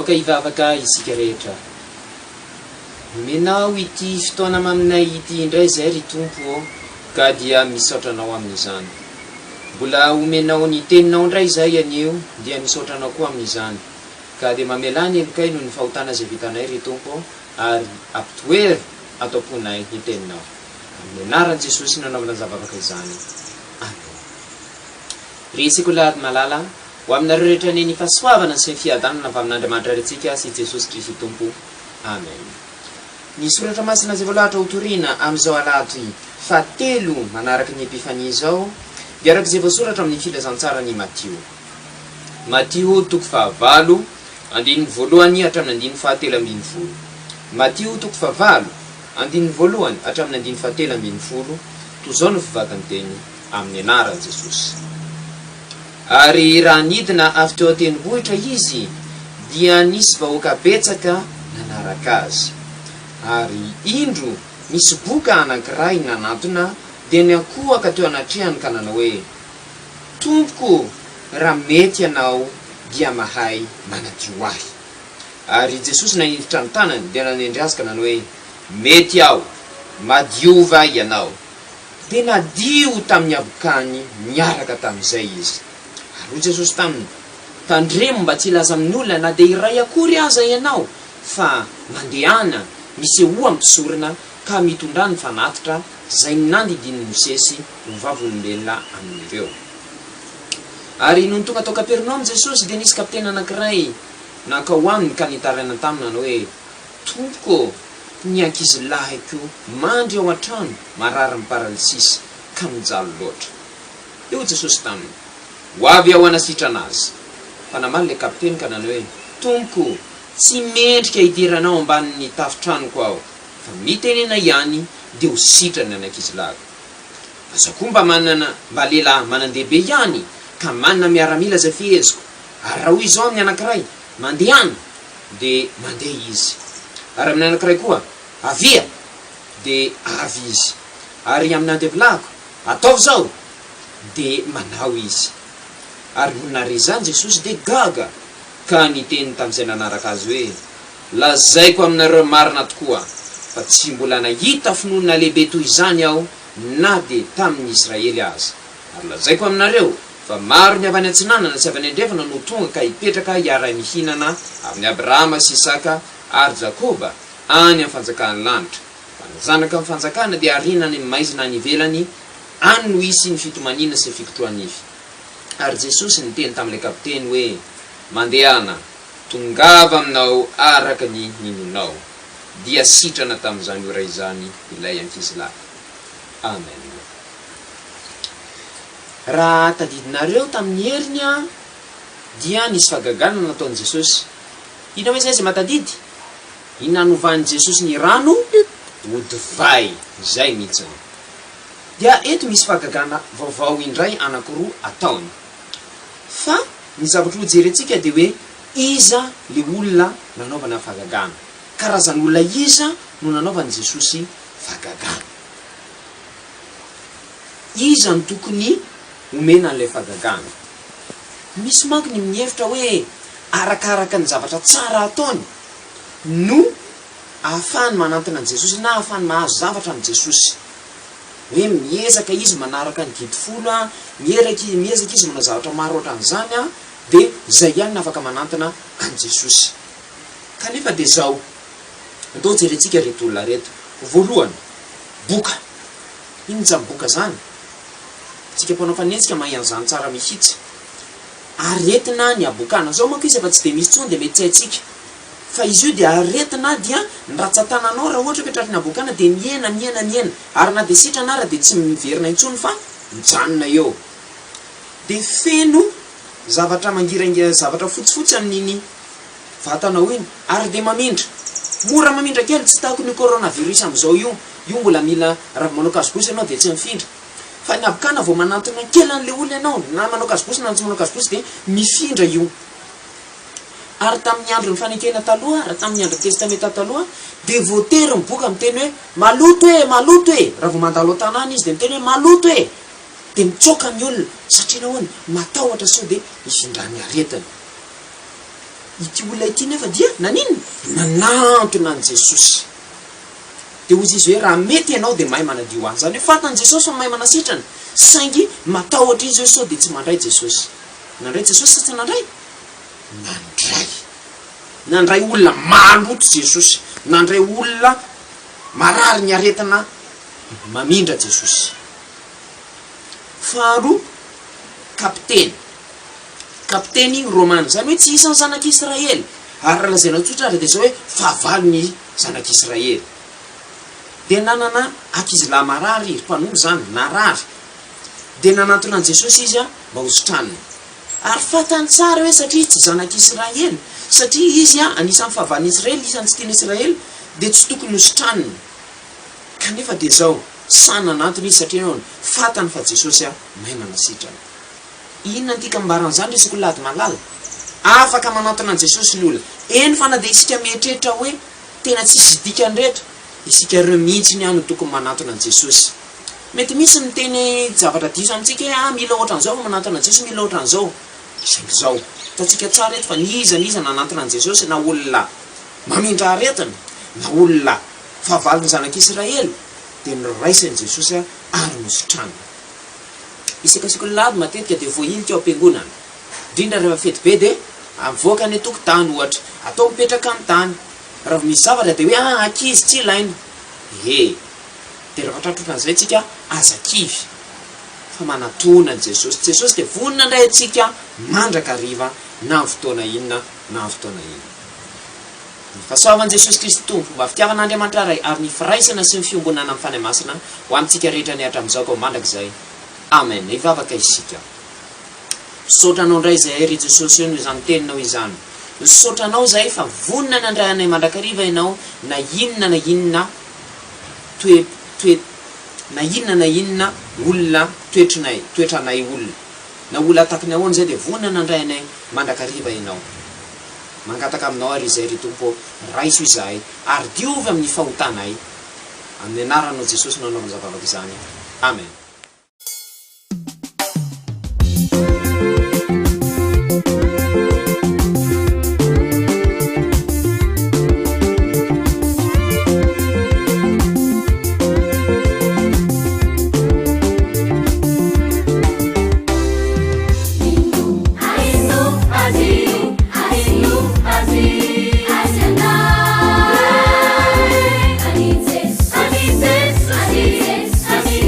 aoka ivavaka isika rehetra. Menao ity fotoana aminay ity indray zay ry tompo ka dia misaotranao amin'izany. Mbola omenao ny teninao indray zay anio dia misaotranao koa amin'izany. Ka dia mamelany elokay noho ny fahotana zay vitanay ry tompo ary ampitoery atao-ponay ny teninao. Amin'ny anaran'i Jesosy nanaovana zavavaka izany. Amen. Ry sekola malala ho aminareo rehetra ny fahasoavana sy ny fiadanana avy amin'Andriamanitra rentsika sy Jesosy Kristy tompo. Amen. Ny soratra masina zay voalahatra ho torina amin'izao alahady fahatelo manaraka ny epifania izao dia araka izay voasoratra amin'ny filazantsara ny Matio. Matio toko fahavalo andininy voalohany hatramin'ny andininy fahatelo ambin'ny folo. Matio toko fahavalo andininy voalohany hatramin'ny andininy fahatelo ambin'ny folo. Toy izao no fivakan'ny teny amin'ny anaran'i Jesosy. Ary raha nidina avy teo an-tendrombohitra izy dia nisy vahoaka betsaka nanaraka azy. Ary indro misy boka anankiray nanatona dia ny akohaka teo anatrehany ka nanao hoe, Tompoko, raha mety ianao dia mahay manadio ahy. Ary Jesosy naniditra ny tanany dia nanendry azy ka nanao hoe, mety aho, madiova ianao. Dia nadio tamin'ny abokany miaraka tamin'izay izy. Ary Jesosy taminy, tandremo mba tsy ilaza amin'olona na dia iray akory aza ianao, fa mandehana misy ho ampisorina ka mitondra ny fanatitra zay nandidin'i Mosesy ho vavolombelona amin'ireo. Ary noho ny tonga tao Kapernaoma Jesosy dia nisy kapiteny anankiray nankao aminy ka nitarana taminy nanao hoe, Tompoko, ny ankizilahiko mandry ao an-trano marary ny paralisisy ka mijaly loatra. Eo Jesosy taminy, ho avy ao anasitra anazy. Fa namaly le kapiteny ka nanao hoe, Tompoko, tsy mendrika hidiranao ambanin'ny tafitranoko aho, fa mitenena ihany dia ho sitrany ny ankizilahiko. Aza koa mba lehilahy manandehibe ihany ka manana miaramila zay fiheziko. Ary raha hoy izao amin'ny anankiray, mandehana, dia mandeha izy. Ary amin'ny anankiray koa, avia, dia avy izy. Ary amin'ny andevilahiko, ataovy zao, dia manao izy. Ary nare zany Jesosy dia gaga ka niteny tamin'izay nanaraka azy hoe, lazaiko aminareo marina tokoa fa tsy mbola nahita finoana lehibe toy izany aho na dia tamin'ny Israely aza. Ary lazaiko aminareo fa maro ny avy any antsinanana sy avy any andrefana no tonga ka hipetraka hiara-mihinana amin'ny Abrahama sy Isaka ary Jakoba any amin'ny fanjakana lanitra. Fa ny zanaka amin'ny fanjakana dia arinany maizina any ivelany any no isy ny fitomanina sy fikotroanify. Ary Jesosy niteny tamin'ilay kapiteny hoe, mandehana, tongava aminao araka ny ninonao. Dia sitrana tamin'izany ora izany ilay ankizilahy. Amen. Raha tadidinareo tamin'ny heriny dia nisy fahagagana nataon'i Jesosy. Ina hoe zay zay matadidy? Inanovany Jesosy ny rano ho divay. Zay mihitsiny. Dia eto misy fahagagana vaovao indray anankiroa ataony. Fa ny zavatra ho jerentsika dia hoe iza le olona nanaovana fahagagana. Karazan'olona iza no nanaovany Jesosy fahagagana. Iza ny tokony omena an'ilay fahagagana. Misy manko ny mihevitra hoe arakaraka ny zavatra tsara ataony no ahafahany manantona an' Jesosy na ahafahany mahazo zavatra amin'i Jesosy. Hoe miezaka izy manaraka ny didy folo, miezaka izy manao zavatra maro ohatran'izany dia zay ihany no afaka manantona an' Jesosy. Kanefa dia zao andao jerentsika reto olona reto. Voalohany, boka. Ino zany boka zany? Tsika mpanao fanenjika mahay an'izany tsara mihitsy. Aretina ny abokana. Zao manko izy efa tsy dia misy tsony dia mety tsy haitsika. Fa izy io dia aretina dia ny ratsan-tananao raha ohatra hoe tratry ny abokana dia miena. Ary na dia sitrana ara dia tsy miverina intsony fa mijanona eo. Dia feno zavatra mangirangira, zavatra fotsifotsy amin'iny vatanao iny. Ary dia mamindra. Mora mamindra kely, tsy tahako ny coronavirus amin'izao io. Io mbola mila raha manao kasibosy ianao dia tsy mifindra. Fa ny abokana vao manantona kely an'ilay olona ianao na manao kasibosy na tsy manao kasibosy dia mifindra io. Ary tamin'ny andro ny fanekena taloha, raha tamin'ny andro testamenta taloha, dia voatery ny boka miteny hoe maloto e, maloto e. Raha vao mandalo an-tanàna izy dia miteny hoe maloto e. Dia mitsoaka ny olona satria nahoana matahotra sao dia ifindra ny aretina. ity olona ity nefa dia nanino nanantona an Jesosy de ozy izy hoe raha mety ianao de mahay manadio azy zany hoe fantany Jesosy fa mahay manasitrany saingy matahotra izy hoe sao de tsy mandray Jesosy sa tsy nandray nandray olona maloto Jesosy nandray olona marary ny aretina mamindra Jesosy. Faharoa kapiteny Romana zany hoe tsy isan'ny zanak'Israely ary lazaina tsotra ary de zao hoe fahavalo ny zanak'Israely de nanana ankizilahy marary izy mpanombo zany narary de nanantona an Jesosy izy a mba hositraniny ary fatany tsara hoe satria tsy zanak'Israely satria izy a anisan'ny fahavalon'ny Israely isan'ny tsy tiany Israely de tsy tokony hositraniny kanefa de zao sany nanantona izy satria nao fatany fa Jesosy a mahay manasitrany. Inona antika mbaran'izany resaka lady malala afaka manantona an Jesosy ny olona eny fa na de isika mieritreritra hoe tena tsisy dikany rehetra isika ireo mihitsy ny ano tokony manantona an Jesosy. Mety misy miteny zavatra diso amintsika hoe mila ohatran'izao manantona an Jesosy mila ohatran'izao zao tatsika tsara eto fa niza nanantona an Jesosy na olona mamindra aretina na olona fahavalony zanak'Israely de niraisany Jesosy ary nositrany. Isakasika lady matetika de voahilika ao am-piangonana indrindra rehefa fety be de avoaka ny tokotany ohatra atao mipetraka amin'ny tany raha misy zavatra de hoe ankizy tsy ilaina de rehefa tratrotran' izay tsika azakivy fa manatona an Jesosy de vonina indray atsika mandraka ariva na amin'ny fotoana inona na amin'ny fotoana inona. Fahasoavan Jesosy Kristy Tompo mba fitiavan'Andriamanitra ray ary ny firaisana sy ny fiombanana amin'ny fanahy masina ho amintsika rehetra ny hatram'izao ko mandrakizay. Amen. Ivavaka isika. Sotranao ndray zay ry Jesosy io izany teninao izany. Sotranao zay fa vonina ny andrayanay mandrakariva ianao na inona na inona olona toetranay olona na olona atakiny ahoana zay de vonina ny andrayanay mandrakariva ianao. Mangataka aminao ary izay ry Tompo raiso izahay ary diovy amin'ny fahotanay amin'ny anaranao Jesosy nanao amin'ny zavavaka izany. Amen.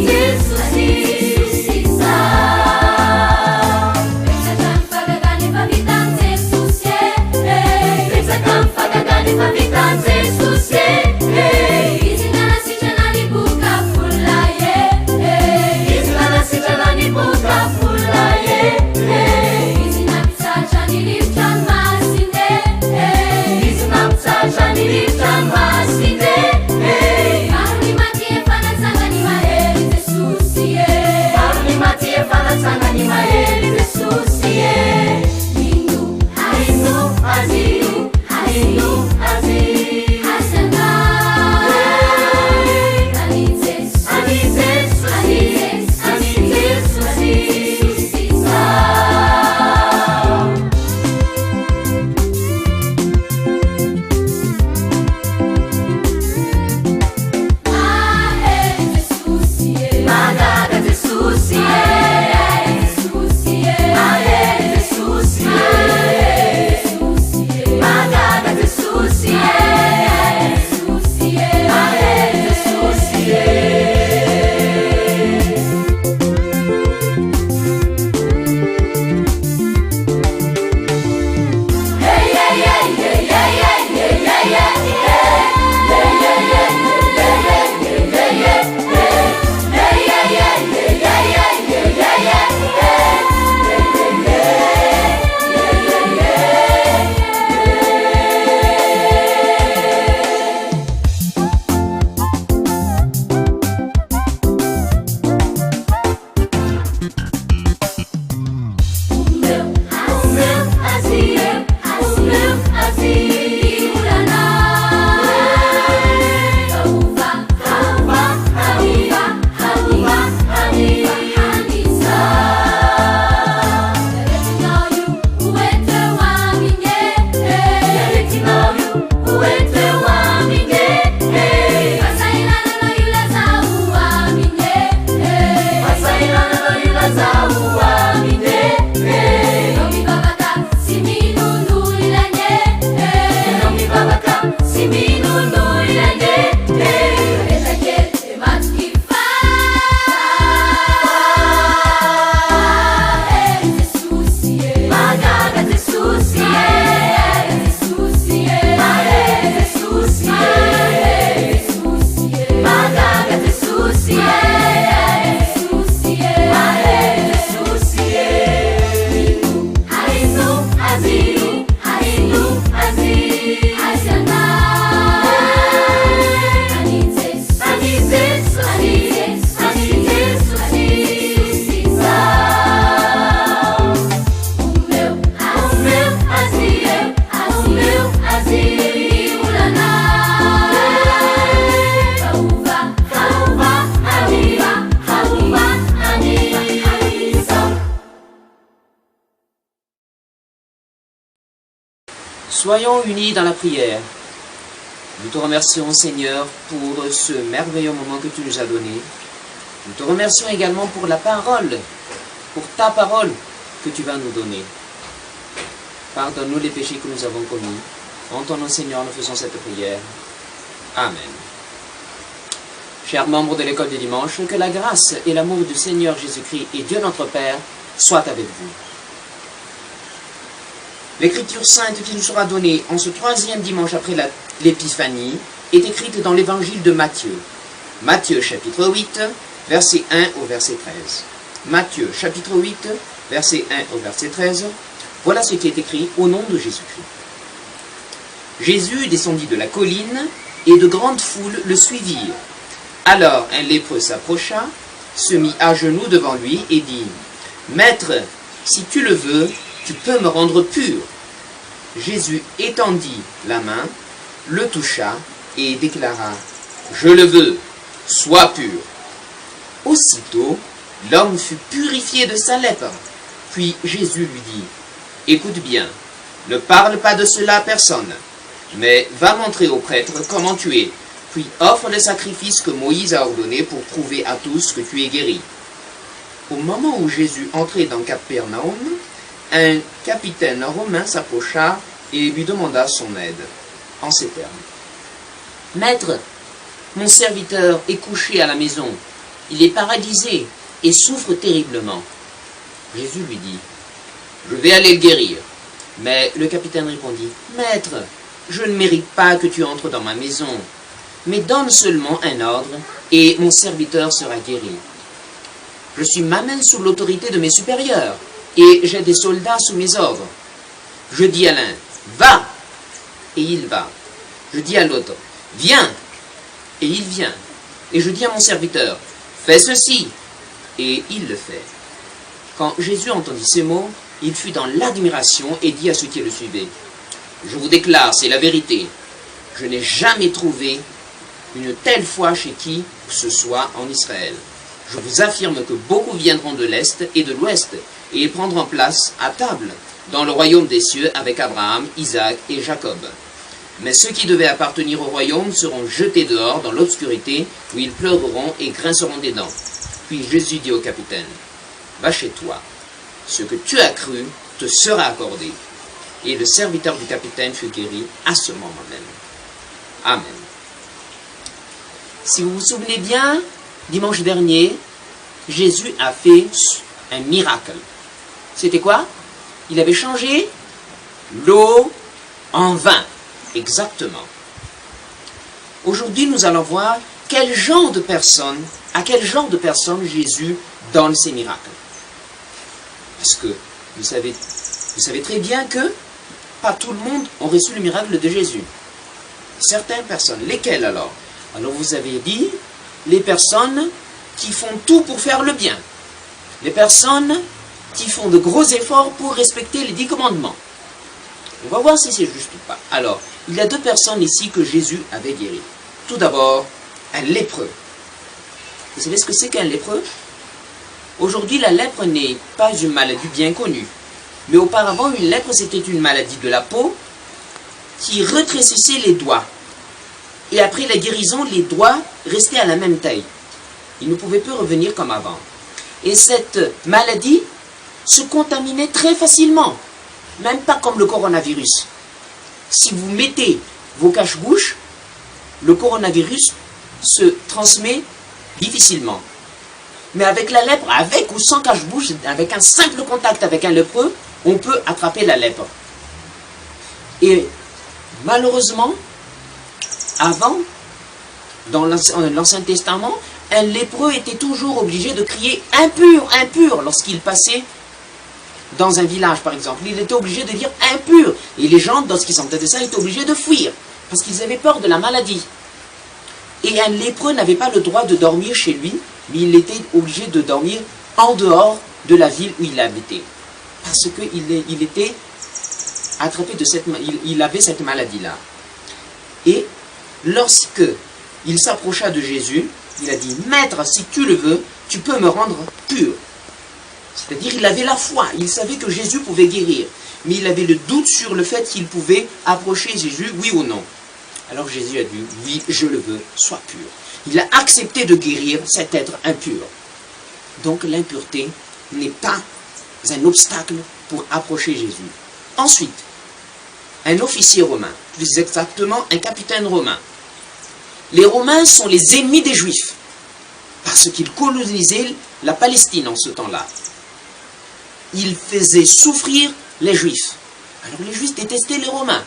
Jesus. Soyons unis dans la prière. Nous te remercions, Seigneur, pour ce merveilleux moment que tu nous as donné. Nous te remercions également pour la parole, pour ta parole que tu vas nous donner. Pardonne-nous les péchés que nous avons commis. En ton nom, Seigneur, nous faisons cette prière. Amen. Chers membres de l'école du dimanche, que la grâce et l'amour du Seigneur Jésus-Christ et Dieu notre Père soient avec vous. L'écriture sainte qui nous sera donnée en ce troisième dimanche après l'Épiphanie est écrite dans l'évangile de Matthieu. Matthieu chapitre 8, verset 1 au verset 13. Matthieu chapitre 8, verset 1 au verset 13. Voilà ce qui est écrit au nom de Jésus-Christ. Jésus descendit de la colline et de grandes foules le suivirent. Alors un lépreux s'approcha, se mit à genoux devant lui et dit « Maître, si tu le veux, tu peux me rendre pur. » Jésus étendit la main, le toucha et déclara « Je le veux, sois pur. » Aussitôt, l'homme fut purifié de sa lèpre. Puis Jésus lui dit « Écoute bien, ne parle pas de cela à personne, mais va montrer au prêtre comment tu es, puis offre le sacrifice que Moïse a ordonné pour prouver à tous que tu es guéri. » Au moment où Jésus entrait dans Capernaum, un capitaine romain s'approcha et lui demanda son aide, en ces termes. « Maître, mon serviteur est couché à la maison, il est paralysé et souffre terriblement. » Jésus lui dit, « Je vais aller le guérir. » Mais le capitaine répondit, « Maître, je ne mérite pas que tu entres dans ma maison, mais donne seulement un ordre et mon serviteur sera guéri. Je suis moi-même sous l'autorité de mes supérieurs et j'ai des soldats sous mes ordres. Je dis à l'un, va, et il va. Je dis à l'autre, viens, et il vient. Et je dis à mon serviteur, fais ceci, et il le fait. » Quand Jésus entendit ces mots, il fut dans l'admiration et dit à ceux qui le suivaient, « Je vous déclare, c'est la vérité, je n'ai jamais trouvé une telle foi chez qui que ce soit en Israël. Je vous affirme que beaucoup viendront de l'Est et de l'Ouest et prendront place à table dans le royaume des cieux avec Abraham, Isaac et Jacob. Mais ceux qui devaient appartenir au royaume seront jetés dehors dans l'obscurité où ils pleureront et grinceront des dents. » Puis Jésus dit au capitaine, « Va chez toi, ce que tu as cru te sera accordé. » Et le serviteur du capitaine fut guéri à ce moment même. Amen. Si vous vous souvenez bien, dimanche dernier, Jésus a fait un miracle. C'était quoi? Il avait changé l'eau en vin. Exactement. Aujourd'hui, nous allons voir à quel genre de personnes Jésus donne ces miracles. Parce que vous savez très bien que pas tout le monde a reçu le miracle de Jésus. Certaines personnes. Lesquelles alors? Alors vous avez dit, les personnes qui font tout pour faire le bien. Les personnes qui font de gros efforts pour respecter les 10 commandements. On va voir si c'est juste ou pas. Alors, il y a 2 personnes ici que Jésus avait guéries. Tout d'abord, un lépreux. Vous savez ce que c'est qu'un lépreux? Aujourd'hui, la lèpre n'est pas une maladie bien connue. Mais auparavant, une lèpre, c'était une maladie de la peau qui rétrécissait les doigts. Et après la guérison, les doigts restaient à la même taille. Ils ne pouvaient plus revenir comme avant. Et cette maladie se contaminait très facilement. Même pas comme le coronavirus. Si vous mettez vos cache-bouches, le coronavirus se transmet difficilement. Mais avec la lèpre, avec ou sans cache-bouche, avec un simple contact avec un lépreux, on peut attraper la lèpre. Et malheureusement, avant, dans l'Ancien Testament, un lépreux était toujours obligé de crier « impur, impur » lorsqu'il passait dans un village, par exemple. Il était obligé de dire « impur ». Et les gens, lorsqu'ils entendaient ça, étaient obligés de fuir, parce qu'ils avaient peur de la maladie. Et un lépreux n'avait pas le droit de dormir chez lui, mais il était obligé de dormir en dehors de la ville où il habitait. Parce qu'il était attrapé de il avait cette maladie-là. Et lorsque il s'approcha de Jésus, il a dit « Maître, si tu le veux, tu peux me rendre pur. » C'est-à-dire il avait la foi, il savait que Jésus pouvait guérir, mais il avait le doute sur le fait qu'il pouvait approcher Jésus, oui ou non. Alors Jésus a dit, oui, je le veux, sois pur. Il a accepté de guérir cet être impur. Donc l'impureté n'est pas un obstacle pour approcher Jésus. Ensuite, un officier romain, plus exactement un capitaine romain. Les Romains sont les ennemis des Juifs, parce qu'ils colonisaient la Palestine en ce temps-là. Ils faisaient souffrir les Juifs. Alors les Juifs détestaient les Romains.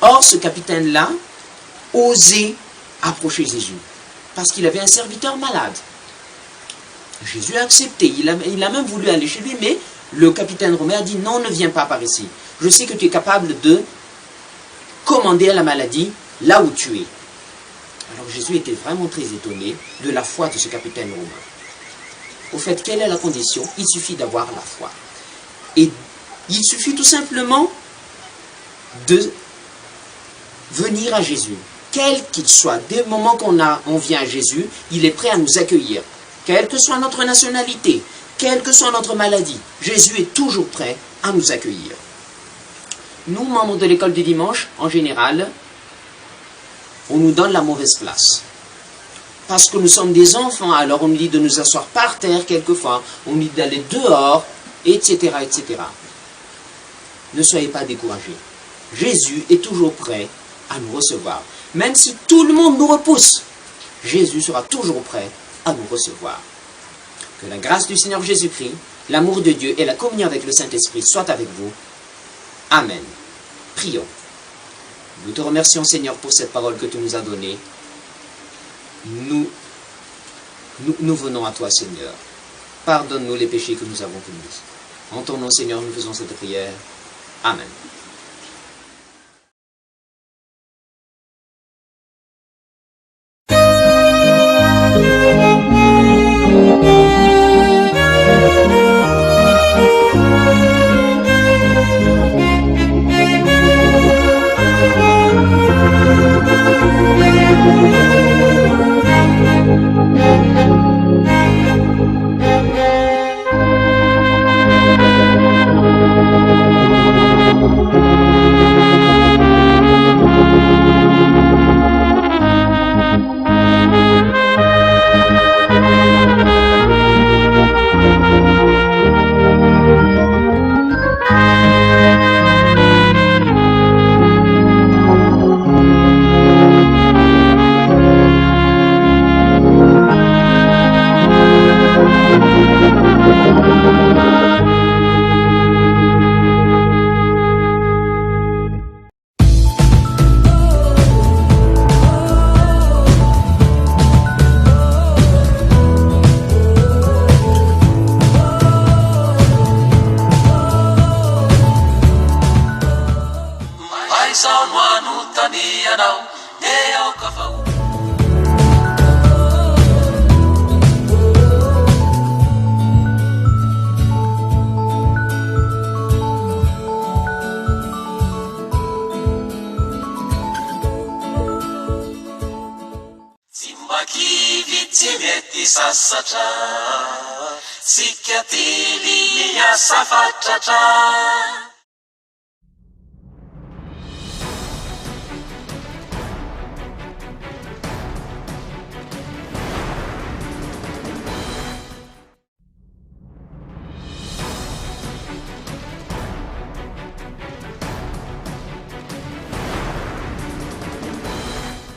Or, ce capitaine-là osait approcher Jésus, parce qu'il avait un serviteur malade. Jésus a accepté, il a même voulu aller chez lui, mais le capitaine romain a dit, non, ne viens pas par ici. Je sais que tu es capable de commander la maladie là où tu es. Alors Jésus était vraiment très étonné de la foi de ce capitaine romain. Au fait, quelle est la condition? Il suffit d'avoir la foi. Et il suffit tout simplement de venir à Jésus. Quel qu'il soit, dès le moment qu'on vient à Jésus, il est prêt à nous accueillir. Quelle que soit notre nationalité, quelle que soit notre maladie, Jésus est toujours prêt à nous accueillir. Nous, membres de l'école du dimanche, en général, on nous donne la mauvaise place. Parce que nous sommes des enfants, alors on nous dit de nous asseoir par terre quelquefois, on nous dit d'aller dehors, etc., etc. Ne soyez pas découragés. Jésus est toujours prêt à nous recevoir. Même si tout le monde nous repousse, Jésus sera toujours prêt à nous recevoir. Que la grâce du Seigneur Jésus-Christ, l'amour de Dieu et la communion avec le Saint-Esprit soient avec vous. Amen. Prions. Nous te remercions, Seigneur, pour cette parole que tu nous as donnée. Nous venons à toi, Seigneur. Pardonne-nous les péchés que nous avons commis. En ton nom, Seigneur, nous faisons cette prière. Amen. Sasatra, sikatili ya safatra.